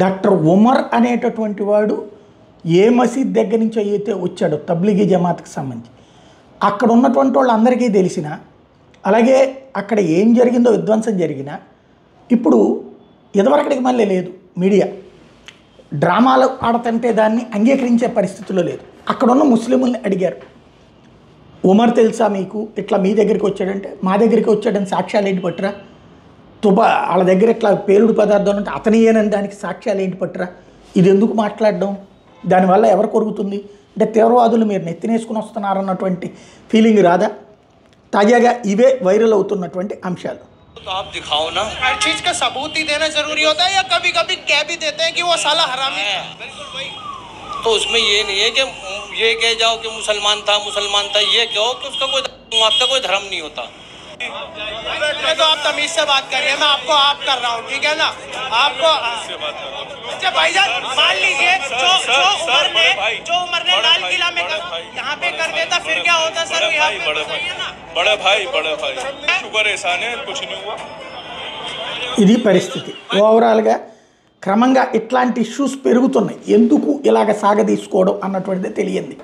Doctor Umar అనేటటువంటి వాడు ఏ మసీద్ దగ్గర నుంచి అయితే వచ్చాడో తబ్లిగీ జమాత్కి సంబంధించి అక్కడ ఉన్నటువంటి వాళ్ళందరికీ తెలిసిన, అలాగే అక్కడ ఏం జరిగిందో విధ్వంసం జరిగినా ఇప్పుడు ఇదివరకటికి మళ్ళీ లేదు. మీడియా డ్రామాలు ఆడుతుంటే దాన్ని అంగీకరించే పరిస్థితుల్లో లేదు. అక్కడున్న ముస్లింలని అడిగారు, ఉమర్ తెలుసా మీకు, ఇట్లా మీ దగ్గరికి వచ్చాడంటే మా దగ్గరికి వచ్చాడని సాక్ష్యాలు ఏంటి పట్టురా, వాళ్ళ దగ్గర ఇట్లా పేలుడు పదార్థాలు అంటే అతనియేనని దానికి సాక్ష్యాలు ఏంటి పట్టురా, ఇది ఎందుకు మాట్లాడడం, దానివల్ల ఎవరు కొరుగుతుంది అంటే తీవ్రవాదులు మీరు నెత్తినేసుకుని వస్తున్నారన్నటువంటి ఫీలింగ్ రాదా? తాజాగా ఇవే వైరల్ అవుతున్నటువంటి అంశాలు. तो आप दिखाओ ना, हर चीज का सबूत ही देना जरूरी होता है या कभी कभी कह भी देते हैं कि वो साला हरामी है। बिल्कुल वही, तो उसमें ये नहीं है कि ये कह जाओ कि मुसलमान था ये कहो कि उसका कोई आपका कोई धर्म नहीं होता। तो आप तमीज से बात करिए, मैं आपको आप कर रहा हूँ, ठीक है ना? आपको अच्छा भाईजान मान लीजिए जो उमर ने लाल किला में यहाँ पे कर देता फिर क्या होता सर? बड़े भाई शुक्र एहसान है, कुछ नहीं हुआ। ఇది పరిస్థితి. ఓవరాల్గా క్రమంగా ఇట్లాంటి ఇష్యూస్ పెరుగుతున్నాయి. ఎందుకు ఇలాగ సాగదీసుకోవడం అన్నటువంటిది తెలియంది.